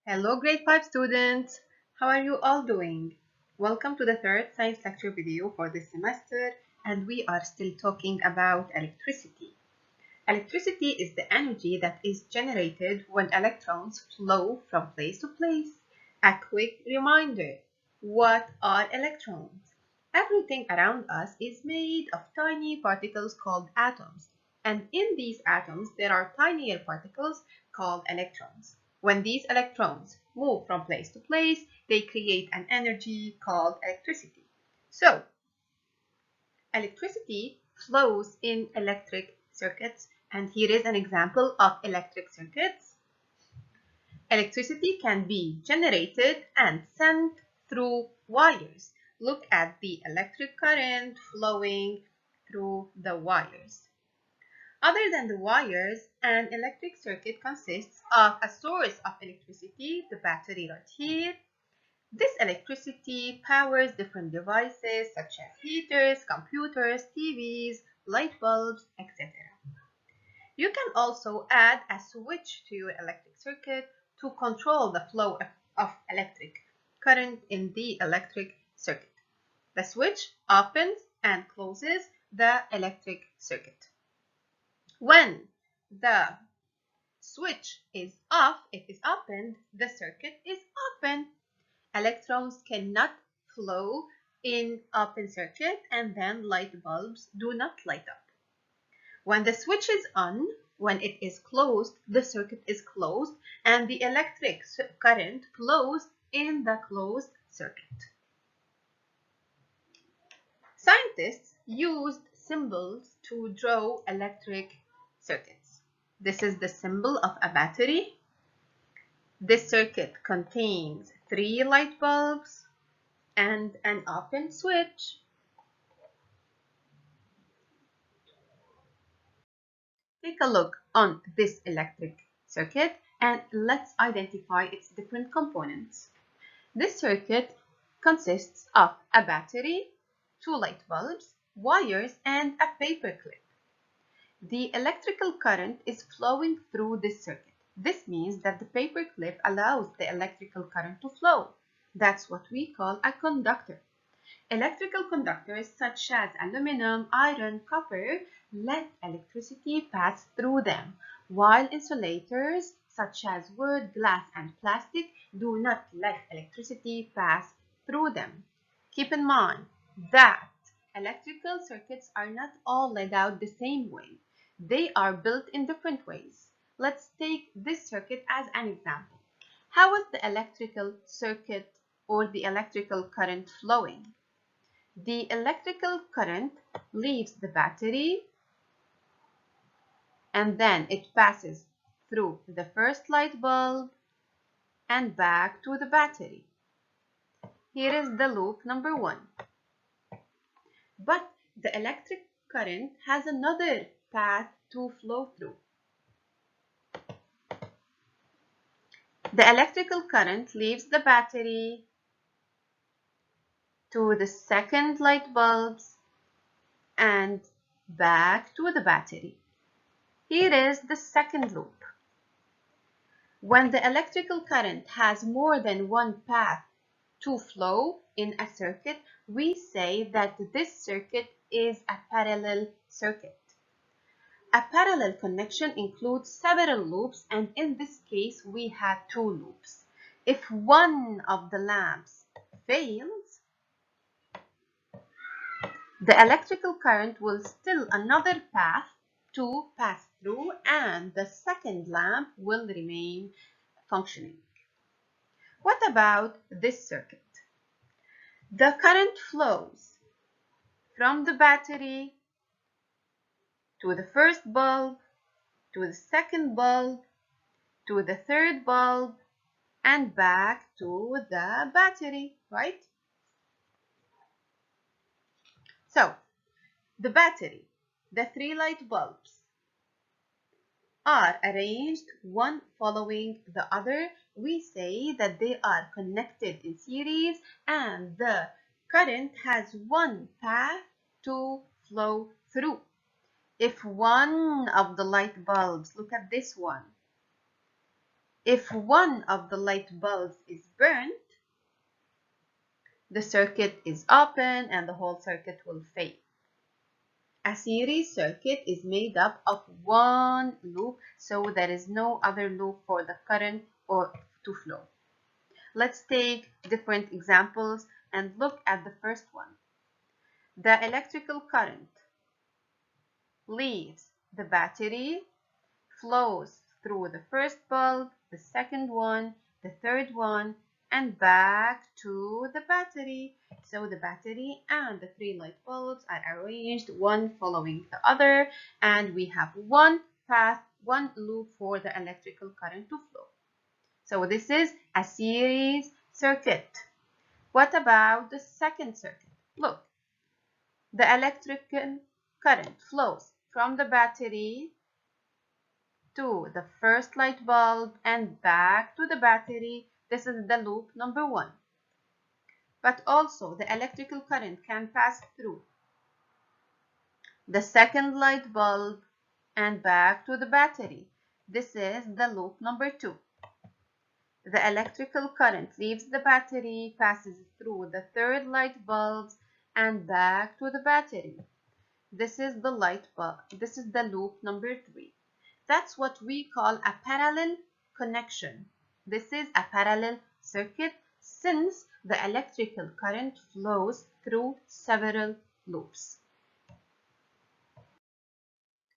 Hello, grade 5 students! How are you all doing? Welcome to the third science lecture video for this semester, and we are still talking about electricity. Electricity is the energy that is generated when electrons flow from place to place. A quick reminder, what are electrons? Everything around us is made of tiny particles called atoms, and in these atoms there are tinier particles called electrons. When these electrons move from place to place, they create an energy called electricity. So, electricity flows in electric circuits, and here is an example of electric circuits. Electricity can be generated and sent through wires. Look at the electric current flowing through the wires. Other than the wires, an electric circuit consists of a source of electricity, the battery right here. This electricity powers different devices such as heaters, computers, TVs, light bulbs, etc. You can also add a switch to your electric circuit to control the flow of electric current in the electric circuit. The switch opens and closes the electric circuit. When the switch is off, it is opened, the circuit is open. Electrons cannot flow in open circuit, and then light bulbs do not light up. When the switch is on, when it is closed, the circuit is closed and the electric current flows in the closed circuit. Scientists used symbols to draw electric circuits. This is the symbol of a battery. This circuit contains 3 light bulbs and an open switch. Take a look on this electric circuit and let's identify its different components. This circuit consists of a battery, 2 light bulbs, wires, and a paper clip. The electrical current is flowing through this circuit. This means that the paper clip allows the electrical current to flow. That's what we call a conductor. Electrical conductors such as aluminum, iron, copper let electricity pass through them, while insulators such as wood, glass, and plastic do not let electricity pass through them. Keep in mind that electrical circuits are not all laid out the same way. They are built in different ways. Let's take this circuit as an example. How is the electrical circuit or the electrical current flowing? The electrical current leaves the battery and then it passes through the first light bulb and back to the battery. Here is the loop number 1. But the electric current has another path to flow through. The electrical current leaves the battery to the second light bulbs and back to the battery. Here is the second loop. When the electrical current has more than one path to flow in a circuit, we say that this circuit is a parallel circuit. A parallel connection includes several loops, and in this case, we had 2 loops. If one of the lamps fails, the electrical current will still another path to pass through, and the second lamp will remain functioning. What about this circuit? The current flows from the battery to the first bulb, to the second bulb, to the third bulb, and back to the battery, right? So, the battery, the 3 light bulbs, are arranged one following the other. We say that they are connected in series and the current has one path to flow through. If one of the light bulbs, look at this one, If one of the light bulbs is burnt, the circuit is open and the whole circuit will fade. A series circuit is made up of one loop, so there is no other loop for the current or to flow. Let's take different examples and look at the first one. The electrical current leaves the battery, flows through the first bulb, the second one, the third one, and back to the battery. So the battery and the three light bulbs are arranged one following the other, and we have one path, one loop for the electrical current to flow. So this is a series circuit. What about the second circuit? Look, the electrical current flows from the battery to the first light bulb and back to the battery. This is the loop number 1. But also the electrical current can pass through the second light bulb and back to the battery. This is the loop number 2. The electrical current leaves the battery, passes through the third light bulb and back to the battery. This is the light bulb. This is the loop number 3. That's what we call a parallel connection. This is a parallel circuit since the electrical current flows through several loops.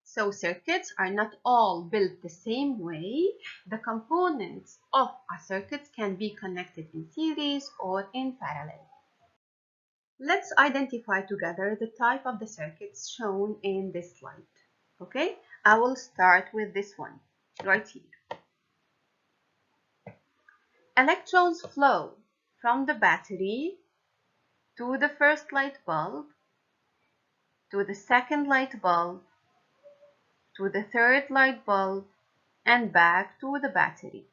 So circuits are not all built the same way. The components of a circuit can be connected in series or in parallel. Let's identify together the type of the circuits shown in this slide. Okay, I will start with this one right here. Electrons flow from the battery to the first light bulb, to the second light bulb, to the third light bulb, and back to the battery.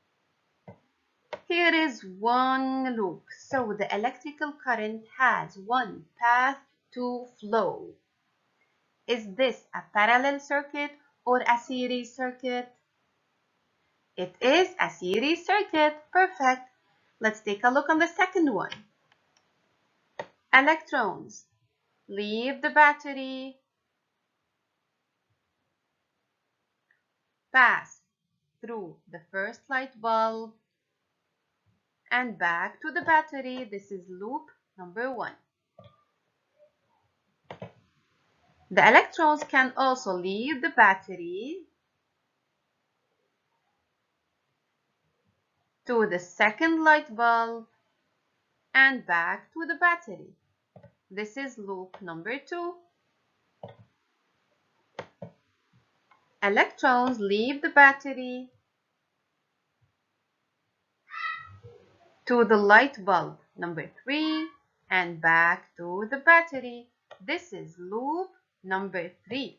Here is one loop, so the electrical current has one path to flow. Is this a parallel circuit or a series circuit? It is a series circuit. Perfect. Let's take a look on the second one. Electrons leave the battery, pass through the first light bulb, and back to the battery. This is loop number 1. The electrons can also leave the battery to the second light bulb and back to the battery. This is loop number 2. Electrons leave the battery to the light bulb number 3 and back to the battery. This is loop number 3.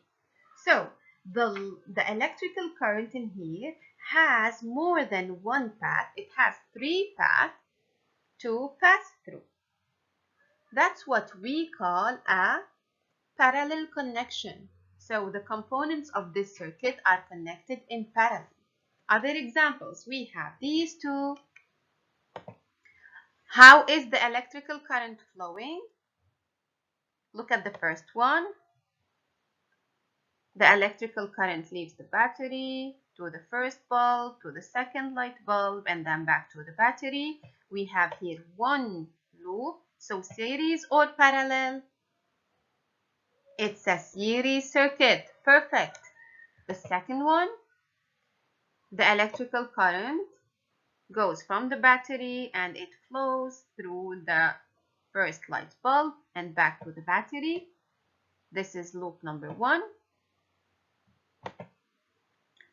So the electrical current in here has more than one path. It has 3 paths to pass through. That's what we call a parallel connection. So the components of this circuit are connected in parallel. Other examples, we have these two. How is the electrical current flowing? Look at the first one. The electrical current leaves the battery to the first bulb, to the second light bulb, and then back to the battery. We have here one loop. So series or parallel? It's a series circuit. Perfect. The second one, the electrical current goes from the battery and it flows through the first light bulb and back to the battery. This is loop number 1.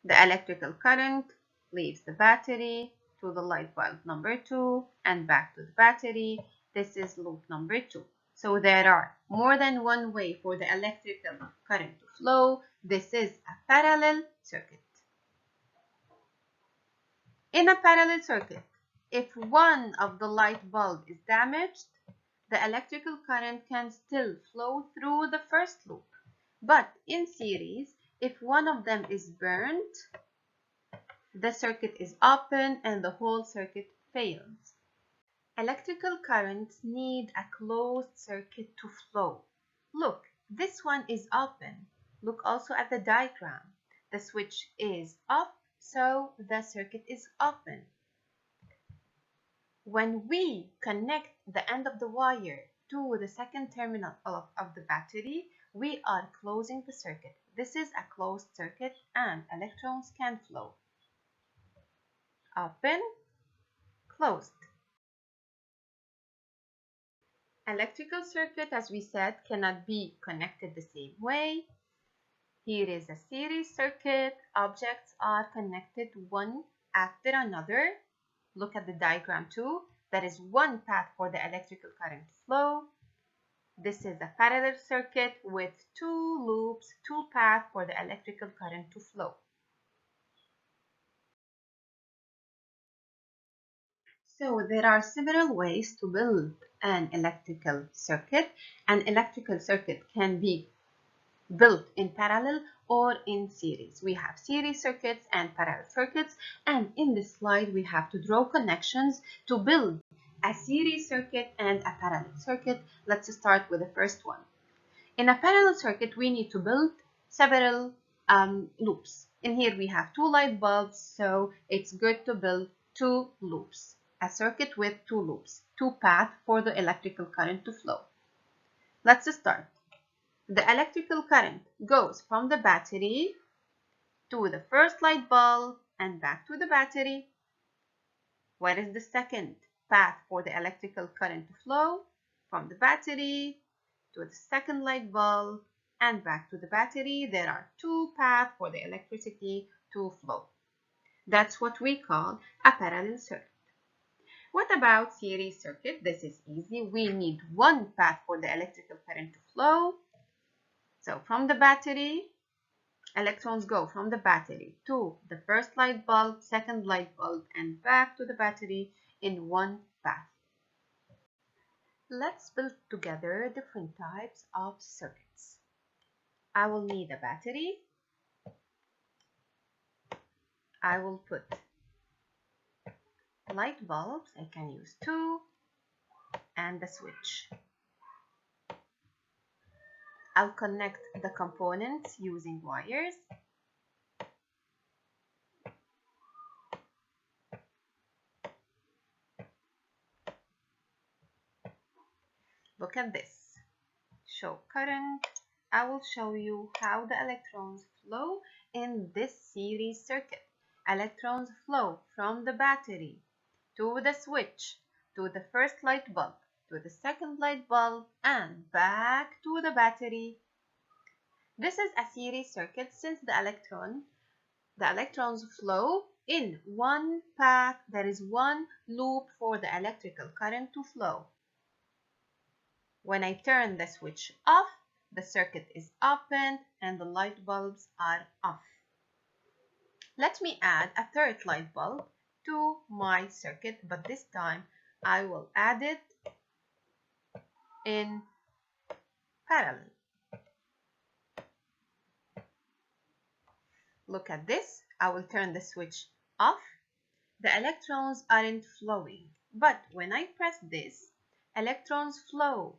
The electrical current leaves the battery to the light bulb number 2 and back to the battery. This is loop number 2. So there are more than one way for the electrical current to flow. This is a parallel circuit. In a parallel circuit, if one of the light bulb is damaged, the electrical current can still flow through the first loop. But in series, if one of them is burnt, the circuit is open and the whole circuit fails. Electrical currents need a closed circuit to flow. Look, this one is open. Look also at the diagram. The switch is off, so the circuit is open. When we connect the end of the wire to the second terminal of the battery, we are closing the circuit. This is a closed circuit and electrons can flow. Open, closed. Electrical circuit, as we said, cannot be connected the same way. Here is a series circuit. Objects are connected one after another. Look at the diagram too. There is one path for the electrical current to flow. This is a parallel circuit with two loops, two paths for the electrical current to flow. So there are several ways to build an electrical circuit. An electrical circuit can be built in parallel or in series. We have series circuits and parallel circuits, and in this slide we have to draw connections to build a series circuit and a parallel circuit. Let's start with the first one. In a parallel circuit, we need to build several loops. In here we have two light bulbs, so it's good to build two loops. A circuit with two loops, two paths for the electrical current to flow. Let's start. The electrical current goes from the battery to the first light bulb and back to the battery. Where is the second path for the electrical current to flow? From the battery to the second light bulb and back to the battery. There are two paths for the electricity to flow. That's what we call a parallel circuit. What about series circuit? This is easy. We need one path for the electrical current to flow. So from the battery, electrons go from the battery to the first light bulb, second light bulb, and back to the battery in one path. Let's build together different types of circuits. I will need a battery. I will put light bulbs. I can use two, and the switch. I'll connect the components using wires. Look at this. Show current. I will show you how the electrons flow in this series circuit. Electrons flow from the battery to the switch, to the first light bulb, to the second light bulb, and back to the battery. This is a series circuit since the electrons flow in one path. There is one loop for the electrical current to flow. When I turn the switch off, the circuit is open and the light bulbs are off. Let me add a third light bulb to my circuit, but this time I will add it in parallel. Look at this. I will turn the switch off. The electrons aren't flowing, but when I press this, electrons flow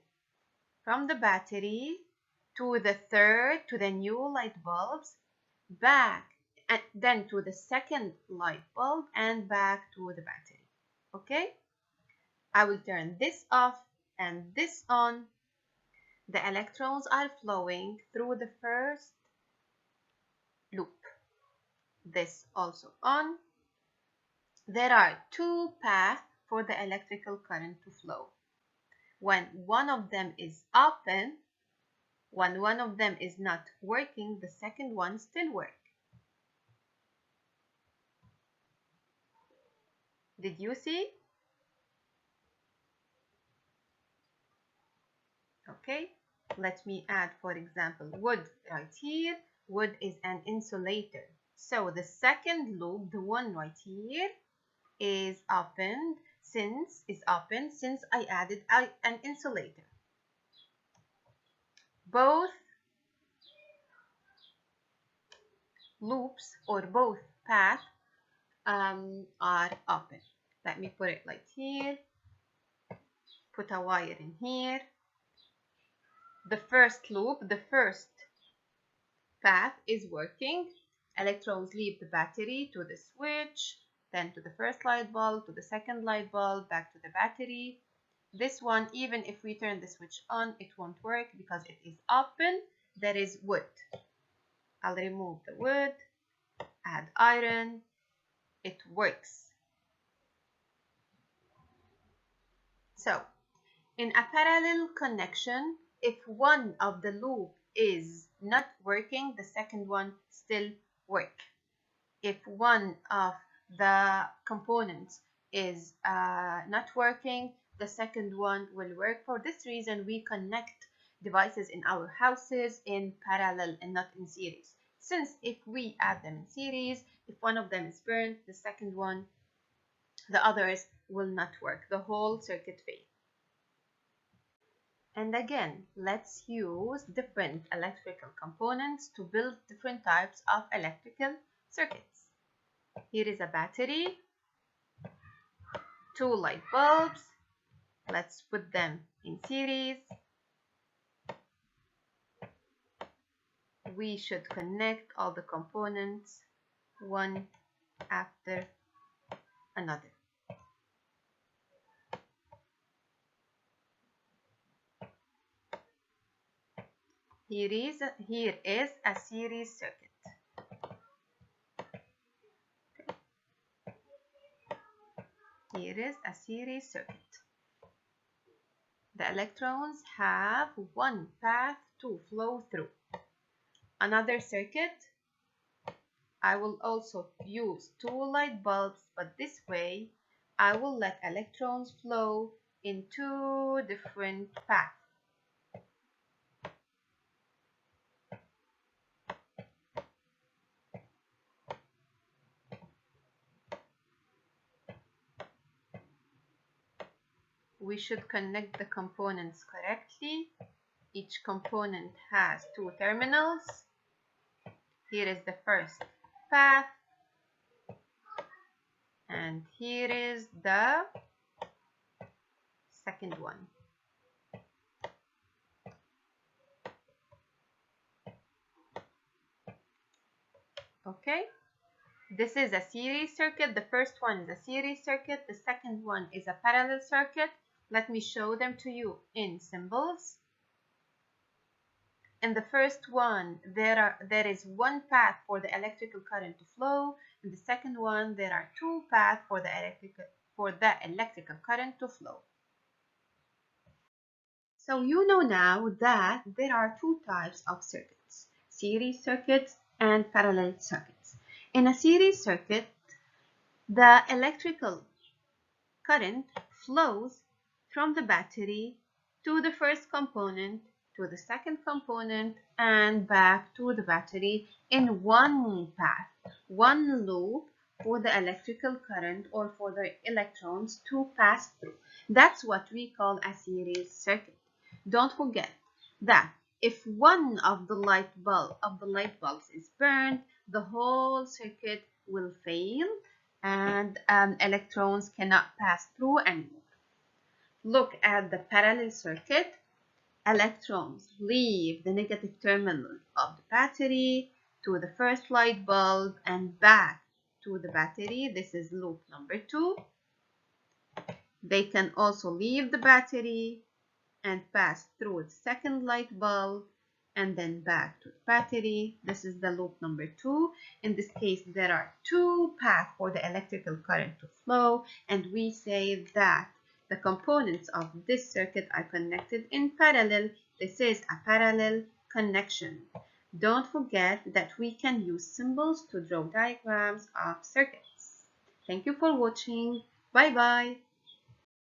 from the battery to the new light bulbs, back, and then to the second light bulb and back to the battery. Okay? I will turn this off and this on. The electrons are flowing through the first loop. This also on. There are two paths for the electrical current to flow. When one of them is open, when one of them is not working, the second one still works. Did you see? Okay, let me add, for example, wood right here. Wood is an insulator. So the second loop, the one right here, is open since I added an insulator. Both loops or both paths are open. Let me put it like here. Put a wire in here. The first loop, the first path is working. Electrons leave the battery to the switch, then to the first light bulb, to the second light bulb, back to the battery. This one, even if we turn the switch on, it won't work because it is open. There is wood. I'll remove the wood, add iron. It works. So, in a parallel connection, if one of the loop is not working, the second one still works. If one of the components is not working, the second one will work. For this reason, we connect devices in our houses in parallel and not in series. Since if we add them in series, if one of them is burned, the second one, the others will not work. The whole circuit fails. And again, let's use different electrical components to build different types of electrical circuits. Here is a battery, 2 light bulbs. Let's put them in series. We should connect all the components one after another. Here is a series circuit. Here is a series circuit. The electrons have one path to flow through. Another circuit, I will also use 2 light bulbs, but this way I will let electrons flow in 2 different paths. We should connect the components correctly. Each component has 2 terminals. Here is the first path, and here is the second one. Okay, this is a series circuit. The first one is a series circuit. The second one is a parallel circuit. Let me show them to you in symbols. In the first one, there is one path for the electrical current to flow. In the second one, there are 2 paths for the electrical current to flow. So you know now that there are 2 types of circuits: series circuits and parallel circuits. In a series circuit, the electrical current flows from the battery to the first component, to the second component, and back to the battery in one path, one loop for the electrical current or for the electrons to pass through. That's what we call a series circuit. Don't forget that if one of the light bulbs is burned, the whole circuit will fail and electrons cannot pass through anymore. Look at the parallel circuit. Electrons leave the negative terminal of the battery to the first light bulb and back to the battery. This is loop number 2. They can also leave the battery and pass through the second light bulb and then back to the battery. This is the loop number 2. In this case, there are 2 paths for the electrical current to flow, and we say that the components of this circuit are connected in parallel. This is a parallel connection. Don't forget that we can use symbols to draw diagrams of circuits. Thank you for watching. Bye bye.